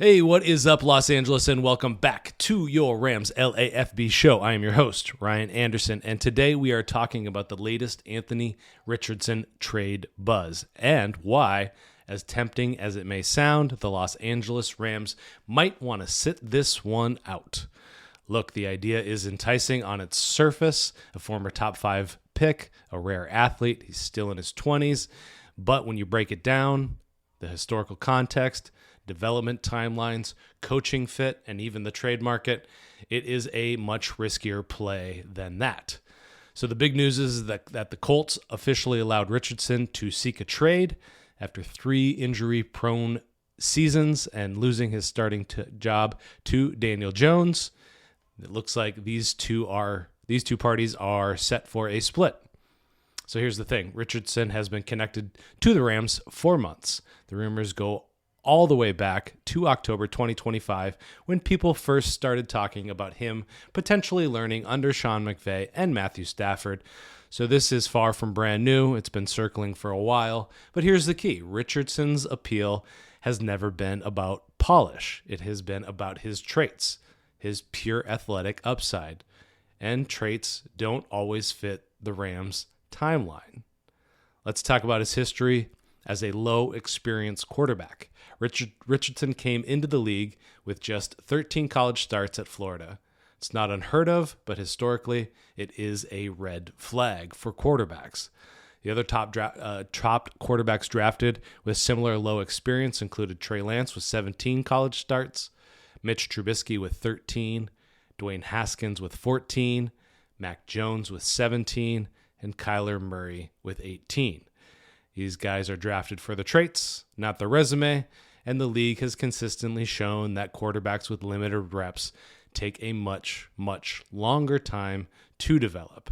Hey, what is up, Los Angeles, and welcome back to your Rams LAFB Show. I am your host, Ryan Anderson, and today we are talking about the latest Anthony Richardson trade buzz and why, as tempting as it may sound, the Los Angeles Rams might want to sit this one out. Look, the idea is enticing on its surface. A former top 5 pick, a rare athlete, he's still in his 20s, but when you break it down, the historical context, development timelines, coaching fit, and even the trade market, it is a much riskier play than that. So the big news is that the Colts officially allowed Richardson to seek a trade after 3 injury-prone seasons and losing his starting job to Daniel Jones. It looks like these two parties are set for a split. So here's the thing. Richardson has been connected to the Rams for months. The rumors go all the way back to October 2025 when people first started talking about him potentially learning under Sean McVay and Matthew Stafford. So this is far from brand new. It's been circling for a while. But here's the key. Richardson's appeal has never been about polish. It has been about his traits, his pure athletic upside. And traits don't always fit the Rams' timeline. Let's talk about his history as a low-experience quarterback. Richardson came into the league with just 13 college starts at Florida. It's not unheard of, but historically, it is a red flag for quarterbacks. The other top quarterbacks drafted with similar low experience included Trey Lance with 17 college starts, Mitch Trubisky with 13, Dwayne Haskins with 14, Mac Jones with 17, and Kyler Murray with 18. These guys are drafted for the traits, not the resume, and the league has consistently shown that quarterbacks with limited reps take a much, much longer time to develop.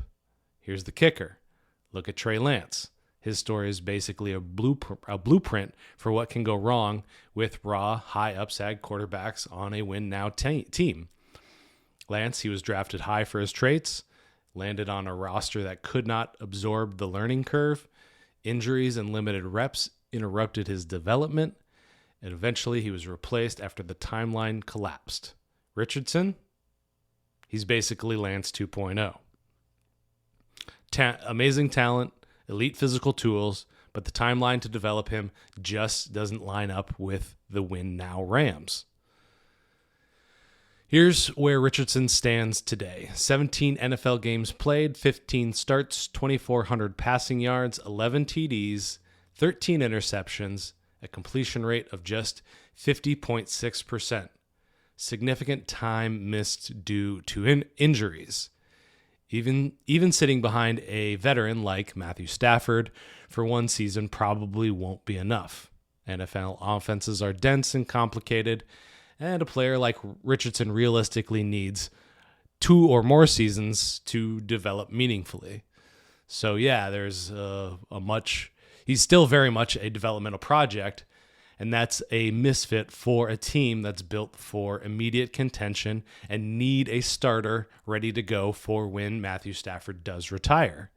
Here's the kicker. Look at Trey Lance. His story is basically a blueprint for what can go wrong with raw, high upside quarterbacks on a win-now team. Lance, he was drafted high for his traits, landed on a roster that could not absorb the learning curve. Injuries and limited reps interrupted his development, and eventually he was replaced after the timeline collapsed. Richardson, he's basically Lance 2.0. Amazing talent, elite physical tools, but the timeline to develop him just doesn't line up with the win-now Rams. Here's where Richardson stands today. 17 NFL games played, 15 starts, 2,400 passing yards, 11 TDs, 13 interceptions, a completion rate of just 50.6%. Significant time missed due to injuries. Even sitting behind a veteran like Matthew Stafford for one season probably won't be enough. NFL offenses are dense and complicated, and a player like Richardson realistically needs 2 or more seasons to develop meaningfully. So yeah, there's he's still very much a developmental project, and that's a misfit for a team that's built for immediate contention and need a starter ready to go for when Matthew Stafford does retire.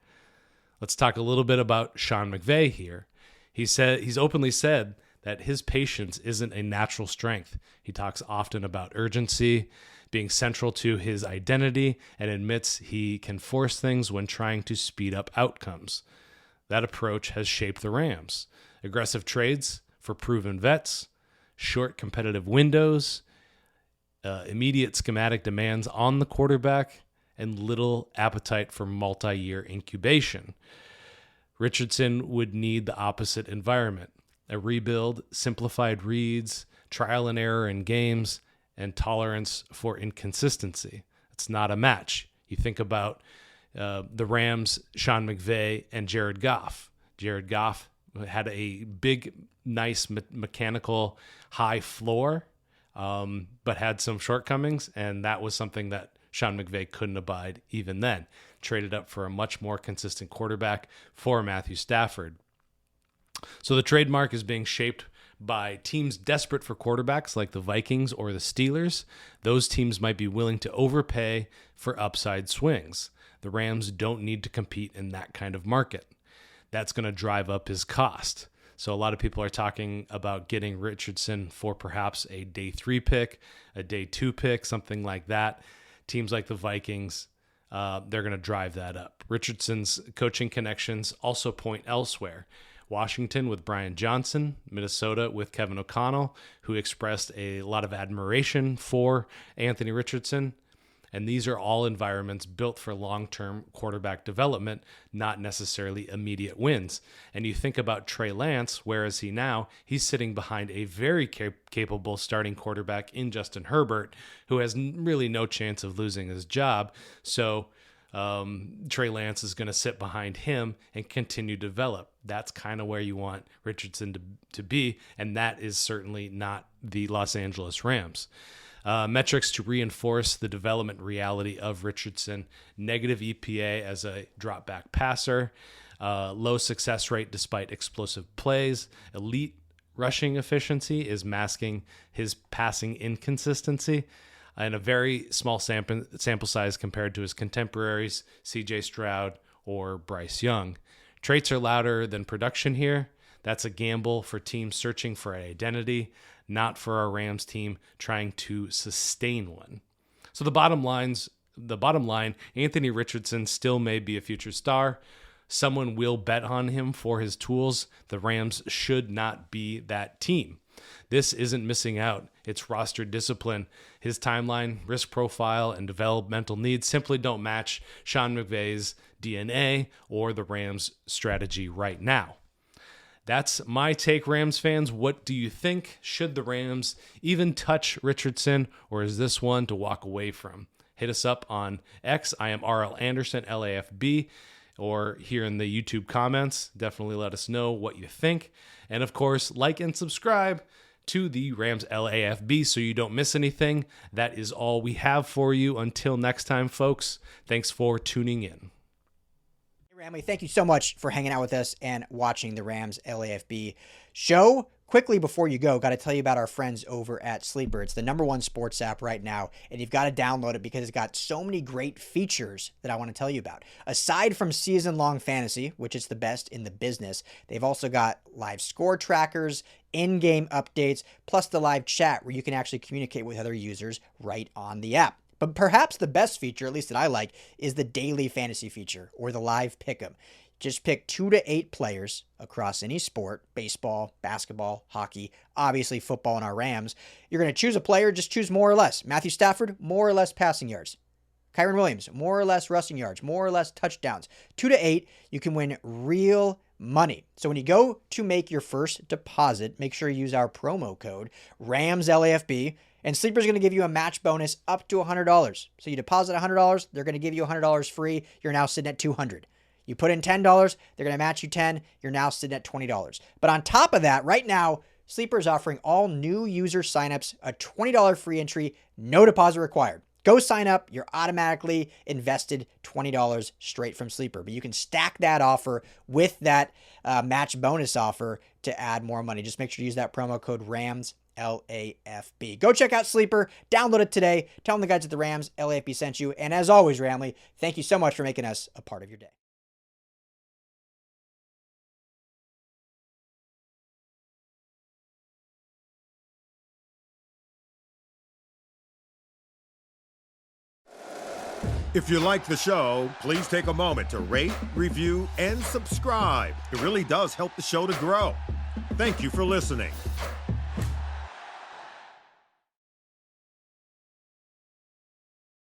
Let's talk a little bit about Sean McVay here. He's openly said that his patience isn't a natural strength. He talks often about urgency being central to his identity and admits he can force things when trying to speed up outcomes. That approach has shaped the Rams. Aggressive trades for proven vets, short competitive windows, immediate schematic demands on the quarterback, and little appetite for multi-year incubation. Richardson would need the opposite environment. A rebuild, simplified reads, trial and error in games, and tolerance for inconsistency. It's not a match. You think about the Rams, Sean McVay, and Jared Goff. Jared Goff had a big, nice mechanical high floor, but had some shortcomings, and that was something that Sean McVay couldn't abide even then. Traded up for a much more consistent quarterback for Matthew Stafford. So the trademark is being shaped by teams desperate for quarterbacks like the Vikings or the Steelers. Those teams might be willing to overpay for upside swings. The Rams don't need to compete in that kind of market. That's going to drive up his cost. So a lot of people are talking about getting Richardson for perhaps a day 3 pick, a day 2 pick, something like that. Teams like the Vikings, they're going to drive that up. Richardson's coaching connections also point elsewhere. Washington with Brian Johnson, Minnesota with Kevin O'Connell, who expressed a lot of admiration for Anthony Richardson. And these are all environments built for long-term quarterback development, not necessarily immediate wins. And you think about Trey Lance, where is he now? He's sitting behind a very capable starting quarterback in Justin Herbert, who has really no chance of losing his job. So Trey Lance is going to sit behind him and continue to develop. That's kind of where you want Richardson to be, and that is certainly not the Los Angeles Rams. Metrics to reinforce the development reality of Richardson: negative EPA as a drop back passer, low success rate despite explosive plays, elite rushing efficiency is masking his passing inconsistency, and a very small sample size compared to his contemporaries, C.J. Stroud or Bryce Young. Traits are louder than production here. That's a gamble for teams searching for an identity, not for our Rams team trying to sustain one. So the bottom line, Anthony Richardson still may be a future star. Someone will bet on him for his tools. The Rams should not be that team. This isn't missing out. It's roster discipline. His timeline, risk profile, and developmental needs simply don't match Sean McVay's DNA or the Rams' strategy right now. That's my take, Rams fans. What do you think? Should the Rams even touch Richardson, or is this one to walk away from? Hit us up on X. I am RL Anderson, LAFB, or here in the YouTube comments. Definitely let us know what you think. And of course, like and subscribe to the Rams LAFB so you don't miss anything. That is all we have for you. Until next time, folks, thanks for tuning in. Hey, Ramley, thank you so much for hanging out with us and watching the Rams LAFB show. Quickly before you go, got to tell you about our friends over at Sleeper. It's the #1 sports app right now, and you've got to download it because it's got so many great features that I want to tell you about. Aside from season-long fantasy, which is the best in the business, they've also got live score trackers, in-game updates, plus the live chat where you can actually communicate with other users right on the app. But perhaps the best feature, at least that I like, is the daily fantasy feature or the live pick'em. Just pick 2 to 8 players across any sport: baseball, basketball, hockey, obviously football, and our Rams. You're going to choose a player, just choose more or less. Matthew Stafford, more or less passing yards. Kyren Williams, more or less rushing yards, more or less touchdowns. 2 to 8, you can win real money. So when you go to make your first deposit, make sure you use our promo code RAMSLAFB, and Sleeper's going to give you a match bonus up to $100. So you deposit $100, they're going to give you $100 free. You're now sitting at $200. You put in $10, they're going to match you $10. You're now sitting at $20. But on top of that, right now, Sleeper is offering all new user signups a $20 free entry, no deposit required. Go sign up. You're automatically invested $20 straight from Sleeper. But you can stack that offer with that match bonus offer to add more money. Just make sure to use that promo code RAMSLAFB. Go check out Sleeper. Download it today. Tell them the guys at the Rams LAFB sent you. And as always, Ramley, thank you so much for making us a part of your day. If you like the show, please take a moment to rate, review, and subscribe. It really does help the show to grow. Thank you for listening.